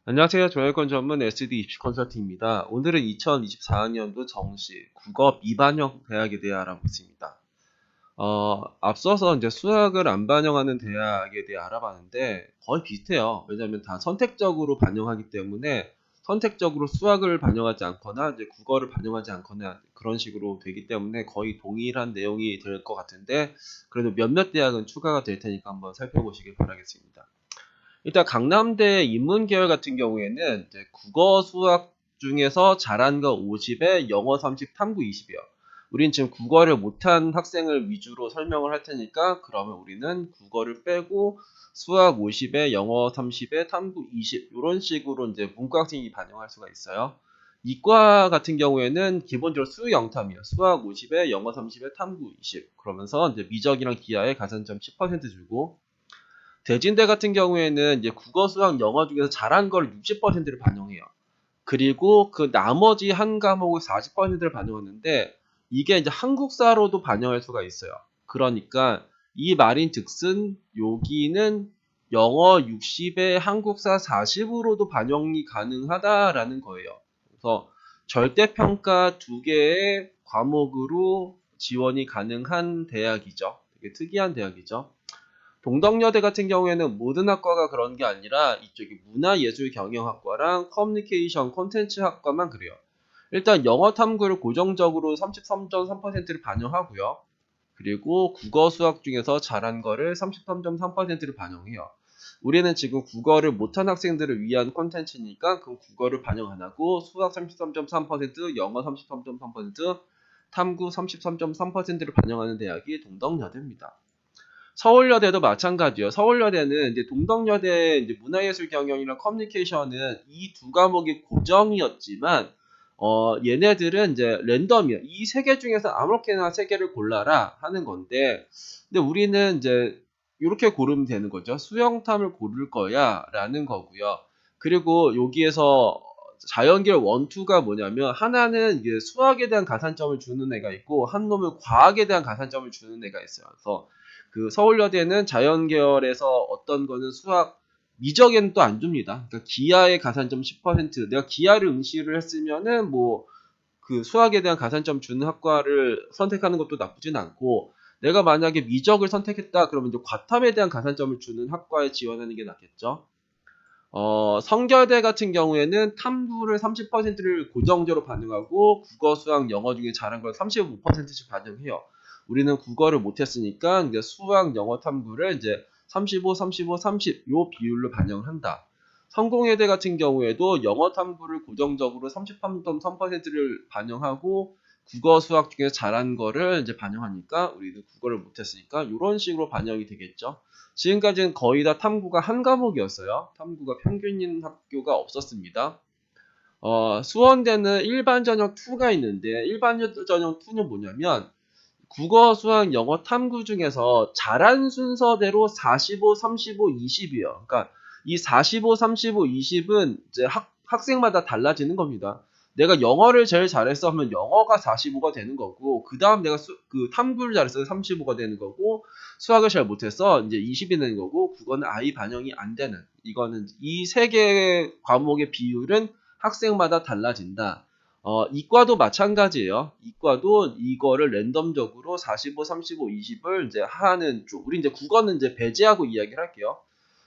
안녕하세요. 저혈권 전문 SD 입시 컨설팅입니다. 오늘은 2024학년도 정시 국어 미반영 대학에 대해 알아보겠습니다. 앞서서 이제 수학을 안 반영하는 대학에 대해 알아봤는데 거의 비슷해요. 왜냐하면 다 선택적으로 반영하기 때문에 선택적으로 수학을 반영하지 않거나 이제 국어를 반영하지 않거나 그런 식으로 되기 때문에 거의 동일한 내용이 될 것 같은데 그래도 몇몇 대학은 추가가 될 테니까 한번 살펴보시길 바라겠습니다. 일단 강남대 인문계열 같은 경우에는 이제 국어 수학 중에서 잘한 거 50에 영어 30, 탐구 20이요. 우린 지금 국어를 못한 학생을 위주로 설명을 할 테니까 그러면 우리는 국어를 빼고 수학 50에 영어 30에 탐구 20 이런 식으로 이제 문과학생이 반영할 수가 있어요. 이과 같은 경우에는 기본적으로 수 영탐이요. 수학 50에 영어 30에 탐구 20 그러면서 이제 미적이랑 기하에 가산점 10% 주고 대진대 같은 경우에는 이제 국어, 수학, 영어 중에서 잘한 걸 60%를 반영해요. 그리고 그 나머지 한 과목을 40%를 반영하는데 이게 이제 한국사로도 반영할 수가 있어요. 그러니까 이 말인 즉슨 여기는 영어 60에 한국사 40으로도 반영이 가능하다라는 거예요. 그래서 절대평가 두 개의 과목으로 지원이 가능한 대학이죠. 되게 특이한 대학이죠. 동덕여대 같은 경우에는 모든 학과가 그런 게 아니라 이쪽이 문화예술경영학과랑 커뮤니케이션 콘텐츠학과만 그래요. 일단 영어 탐구를 고정적으로 33.3%를 반영하고요. 그리고 국어 수학 중에서 잘한 거를 33.3%를 반영해요. 우리는 지금 국어를 못한 학생들을 위한 콘텐츠니까 그 국어를 반영 안 하고 수학 33.3%, 영어 33.3%, 탐구 33.3%를 반영하는 대학이 동덕여대입니다. 서울여대도 마찬가지예요. 서울여대는 이제 동덕여대 이제 문화예술경영이랑 커뮤니케이션은 이 두 과목이 고정이었지만 얘네들은 이제 랜덤이야. 이 세 개 중에서 아무렇게나 세 개를 골라라 하는 건데, 근데 우리는 이제 이렇게 고르면 되는 거죠. 수영탐을 고를 거야라는 거고요. 그리고 여기에서 자연계열 1, 2가 뭐냐면 하나는 이게 수학에 대한 가산점을 주는 애가 있고 한 놈은 과학에 대한 가산점을 주는 애가 있어요. 그래서 그 서울여대는 자연계열에서 어떤 거는 수학 미적에는 또 안 줍니다. 그러니까 기하의 가산점 10%, 내가 기하를 응시를 했으면은 뭐 그 수학에 대한 가산점 주는 학과를 선택하는 것도 나쁘진 않고, 내가 만약에 미적을 선택했다 그러면 이제 과탐에 대한 가산점을 주는 학과에 지원하는 게 낫겠죠. 성결대 같은 경우에는 탐구를 30%를 고정적으로 반영하고 국어, 수학, 영어 중에 잘한 걸 35%씩 반영해요. 우리는 국어를 못했으니까 이제 수학, 영어 탐구를 이제 35, 35, 30 요 비율로 반영을 한다. 성공회대 같은 경우에도 영어 탐구를 고정적으로 33.3%를 반영하고 국어, 수학 중에 잘한 거를 이제 반영하니까 우리는 국어를 못했으니까 이런 식으로 반영이 되겠죠. 지금까지는 거의 다 탐구가 한 과목이었어요. 탐구가 평균인 학교가 없었습니다. 수원대는 일반 전형 2가 있는데 일반 전형 2는 뭐냐면 국어, 수학, 영어 탐구 중에서 잘한 순서대로 45, 35, 20이요. 그러니까 이 45, 35, 20은 이제 학생마다 달라지는 겁니다. 내가 영어를 제일 잘했어 하면 영어가 45가 되는 거고, 그 다음 내가 그 탐구를 잘했어 35가 되는 거고, 수학을 잘 못했어 이제 20이 되는 거고, 그거는 아예 반영이 안 되는, 이거는 이 세 개의 과목의 비율은 학생마다 달라진다. 이과도 마찬가지예요. 이과도 이거를 랜덤적으로 45, 35, 20을 이제 하는 쪽. 우리 이제 국어는 이제 배제하고 이야기를 할게요.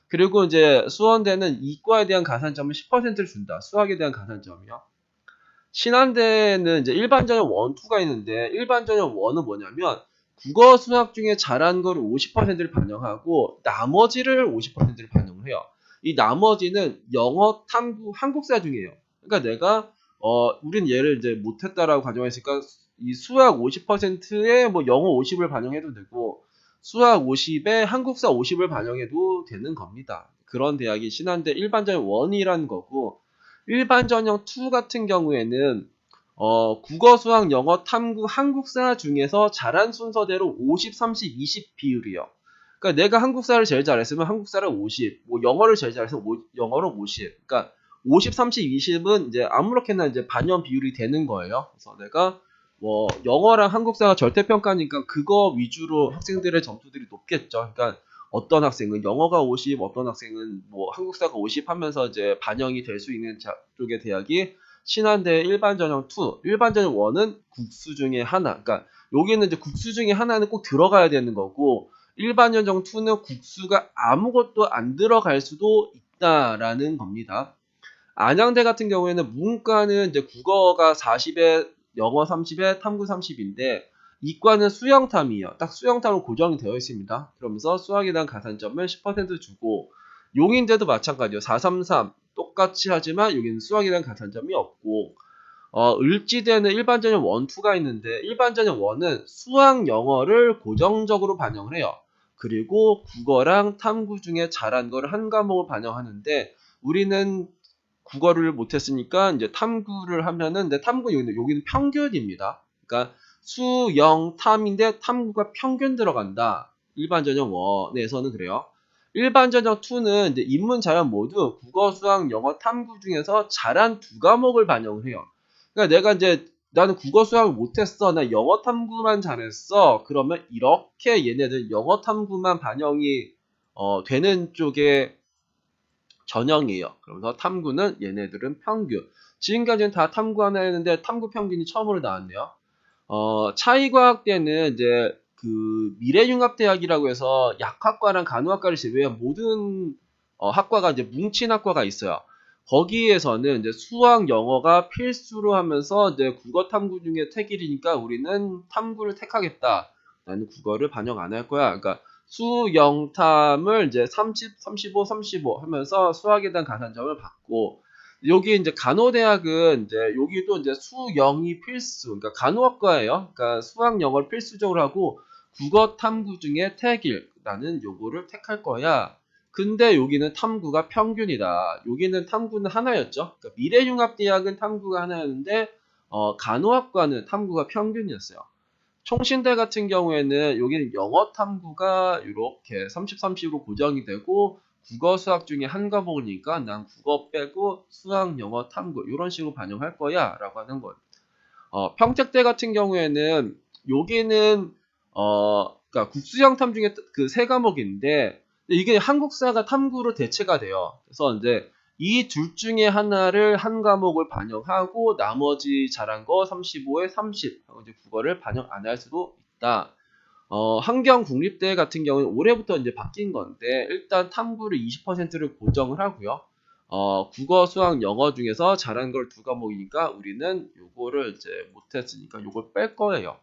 그리고 이제 수원대는 이과에 대한 가산점을 10%를 준다. 수학에 대한 가산점이요. 신한대는 이제 일반 전형 1, 2가 있는데 일반 전형 1은 뭐냐면 국어, 수학 중에 잘한 거를 50%를 반영하고 나머지를 50%를 반영을 해요. 이 나머지는 영어, 탐구, 한국사 중이에요. 그러니까 내가 우린 얘를 이제 못했다라고 가정했으니까 이 수학 50%에 뭐 영어 50을 반영해도 되고 수학 50에 한국사 50을 반영해도 되는 겁니다. 그런 대학이 신한대 일반 전형 1이라는 거고, 일반 전형 2 같은 경우에는 국어, 수학, 영어, 탐구, 한국사 중에서 잘한 순서대로 50, 30, 20 비율이요. 그러니까 내가 한국사를 제일 잘했으면 한국사를 50, 뭐 영어를 제일 잘했으면 영어를 50. 그러니까 50, 30, 20은 이제 아무렇게나 이제 반영 비율이 되는 거예요. 그래서 내가 뭐 영어랑 한국사가 절대평가니까 그거 위주로 학생들의 점수들이 높겠죠. 그러니까 어떤 학생은 영어가 50, 어떤 학생은 뭐 한국사가 50 하면서 이제 반영이 될 수 있는 쪽의 대학이 신한대 일반전형 2, 일반전형 1은 국수 중에 하나. 그러니까 여기는 이제 국수 중에 하나는 꼭 들어가야 되는 거고 일반전형 2는 국수가 아무것도 안 들어갈 수도 있다라는 겁니다. 안양대 같은 경우에는 문과는 이제 국어가 40에 영어 30에 탐구 30인데 이과는 수영탐이에요. 딱 수영탐으로 고정이 되어 있습니다. 그러면서 수학에 대한 가산점을 10% 주고 용인대도 마찬가지예요. 433 똑같이 하지만 여기는 수학에 대한 가산점이 없고 을지대는 일반전형 1, 2가 있는데 일반전형 1은 수학 영어를 고정적으로 반영을 해요. 그리고 국어랑 탐구 중에 잘한 거를 한 과목을 반영하는데 우리는 국어를 못했으니까 이제 탐구를 하면은 근데 탐구 여기는 평균입니다. 그러니까 수, 영, 탐인데 탐구가 평균 들어간다. 일반 전형 1에서는 그래요. 일반 전형 2는 이제 인문, 자연 모두 국어, 수학, 영어, 탐구 중에서 잘한 두 과목을 반영을 해요. 그러니까 내가 이제 나는 국어, 수학을 못했어. 나 영어 탐구만 잘했어. 그러면 이렇게 얘네들 영어 탐구만 반영이 되는 쪽에 전형이에요. 그러면서 탐구는 얘네들은 평균. 지금까지는 다 탐구 하나 했는데 탐구 평균이 처음으로 나왔네요. 차이과학대는 이제 그 미래융합대학이라고 해서 약학과랑 간호학과를 제외한 모든 학과가 이제 뭉친 학과가 있어요. 거기에서는 이제 수학, 영어가 필수로 하면서 이제 국어 탐구 중에 택일이니까 우리는 탐구를 택하겠다. 나는 국어를 반영 안 할 거야. 그러니까 수, 영, 탐을 이제 30, 35, 35 하면서 수학에 대한 가산점을 받고 여기 이제 간호대학은 이제 여기도 이제 수, 영이 필수, 그러니까 간호학과예요. 그러니까 수학, 영어를 필수적으로 하고 국어 탐구 중에 택일, 나는 요거를 택할 거야. 근데 여기는 탐구가 평균이다. 여기는 탐구는 하나였죠. 그러니까 미래융합대학은 탐구가 하나였는데 간호학과는 탐구가 평균이었어요. 총신대 같은 경우에는 여기는 영어 탐구가 이렇게 30, 30으로 고정이 되고 국어, 수학 중에 한 과목이니까 난 국어 빼고 수학, 영어, 탐구 이런 식으로 반영할 거야 라고 하는 거예요. 평택대 같은 경우에는 여기는 그러니까 국수형 탐 중에 그 세 과목인데 이게 한국사가 탐구로 대체가 돼요. 그래서 이제 이 둘 중에 하나를 한 과목을 반영하고 나머지 잘한 거 35에 30 하고 이제 국어를 반영 안 할 수도 있다. 한경국립대 같은 경우는 올해부터 이제 바뀐 건데 일단 탐구를 20%를 고정을 하고요. 국어, 수학, 영어 중에서 잘한 걸 두 과목이니까 우리는 요거를 이제 못했으니까 요걸 뺄 거예요.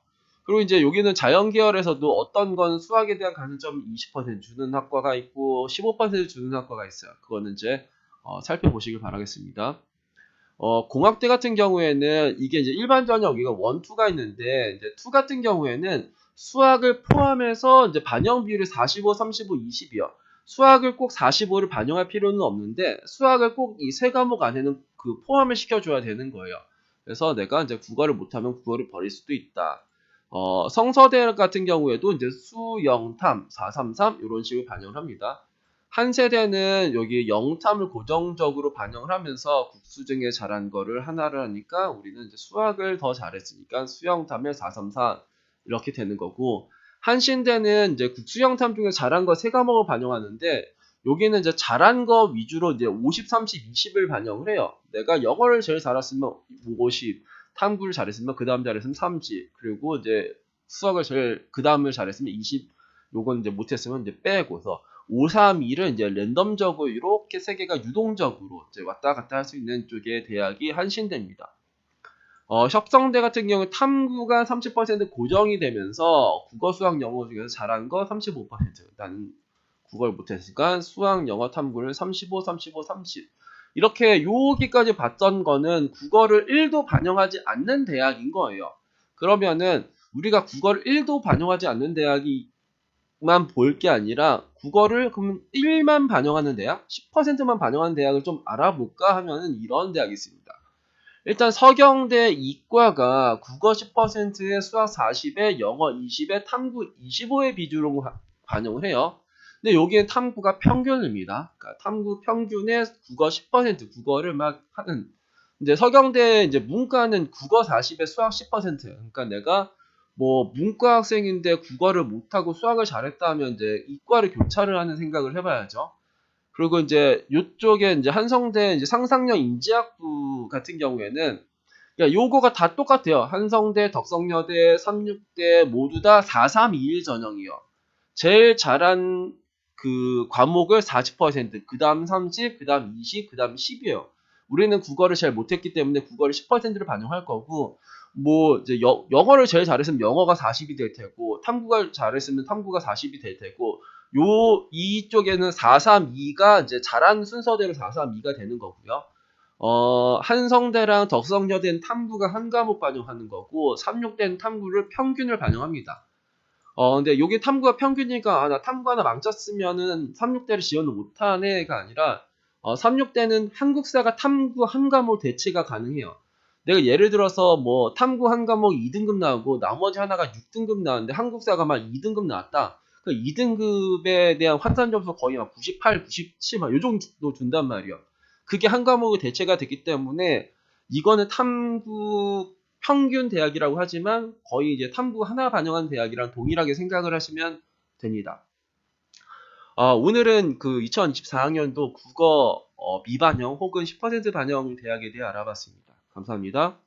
그리고 이제 여기는 자연 계열에서도 어떤 건 수학에 대한 가산점 20% 주는 학과가 있고 15% 주는 학과가 있어요. 그거는 이제 살펴보시길 바라겠습니다. 공학대 같은 경우에는 이게 이제 일반 전형 이거 1, 2가 있는데 이제 2 같은 경우에는 수학을 포함해서 이제 반영 비율이 45, 35, 20이요. 수학을 꼭 45를 반영할 필요는 없는데 수학을 꼭 이 세 과목 안에는 그 포함을 시켜줘야 되는 거예요. 그래서 내가 이제 국어를 못하면 국어를 버릴 수도 있다. 성서대 같은 경우에도 이제 수, 영, 탐, 433 이런 식으로 반영을 합니다. 한 세대는 여기 영탐을 고정적으로 반영을 하면서 국수 중에 잘한 거를 하나를 하니까 우리는 이제 수학을 더 잘했으니까 수영탐을 434 이렇게 되는 거고 한신대는 이제 국수영탐 중에 잘한 거 세 과목을 반영하는데 여기는 이제 잘한 거 위주로 이제 50, 30, 20을 반영을 해요. 내가 영어를 제일 잘했으면 50, 탐구를 잘했으면 그 다음 잘했으면 30, 그리고 이제 수학을 제일 그 다음을 잘했으면 20, 요건 이제 못했으면 이제 빼고서 5, 3, 2를 이제 랜덤적으로 이렇게 세 개가 유동적으로 이제 왔다 갔다 할 수 있는 쪽의 대학이 한신대입니다. 협성대 같은 경우 탐구가 30% 고정이 되면서 국어, 수학, 영어 중에서 잘한 거 35%. 나는 국어를 못했으니까 수학, 영어 탐구를 35, 35, 30. 이렇게 여기까지 봤던 거는 국어를 1도 반영하지 않는 대학인 거예요. 그러면은 우리가 국어를 1도 반영하지 않는 대학만 볼 게 아니라 국어를 그럼 1만 반영하는 대학, 10%만 반영하는 대학을 좀 알아볼까 하면은 이런 대학이 있습니다. 일단 서경대 이과가 국어 10%에 수학 40에 영어 20에 탐구 25의 비중으로 반영을 해요. 근데 여기엔 탐구가 평균입니다. 그러니까 탐구 평균에 국어 10% 국어를 막 하는. 이제 서경대 이제 문과는 국어 40에 수학 10%. 그러니까 내가 뭐 문과 학생인데 국어를 못하고 수학을 잘했다 하면 이제 이과를 교차를 하는 생각을 해봐야죠. 그리고 이제 요쪽에 이제 한성대 이제 상상력 인지학부 같은 경우에는 그러니까 요거가 다 똑같아요. 한성대, 덕성여대, 삼육대 모두 다 4321 전형이요. 제일 잘한 그 과목을 40%, 그 다음 30, 그 다음 20, 그 다음 10이에요. 우리는 국어를 잘 못했기 때문에 국어를 10%를 반영할 거고, 뭐, 이제 영어를 제일 잘했으면 영어가 40이 될 테고, 탐구가 잘했으면 탐구가 40이 될 테고, 이쪽에는 432가 이제 잘한 순서대로 432가 되는 거고요. 한성대랑 덕성여대는 탐구가 한 과목 반영하는 거고, 삼육대는 탐구를 평균을 반영합니다. 근데 요게 탐구가 평균이니까, 나 탐구 하나 망쳤으면은 36대를 지원을 못하네가 아니라, 36대는 한국사가 탐구 한 과목 대체가 가능해요. 내가 예를 들어서 뭐 탐구 한 과목 2등급 나오고 나머지 하나가 6등급 나왔는데 한국사가 막 2등급 나왔다. 그 2등급에 대한 환산 점수 거의 막 98, 97, 막 요 정도 준단 말이에요. 그게 한 과목의 대체가 됐기 때문에 이거는 탐구 평균 대학이라고 하지만 거의 이제 탐구 하나 반영한 대학이랑 동일하게 생각을 하시면 됩니다. 오늘은 그 2024학년도 국어 미반영 혹은 10% 반영 대학에 대해 알아봤습니다. 감사합니다.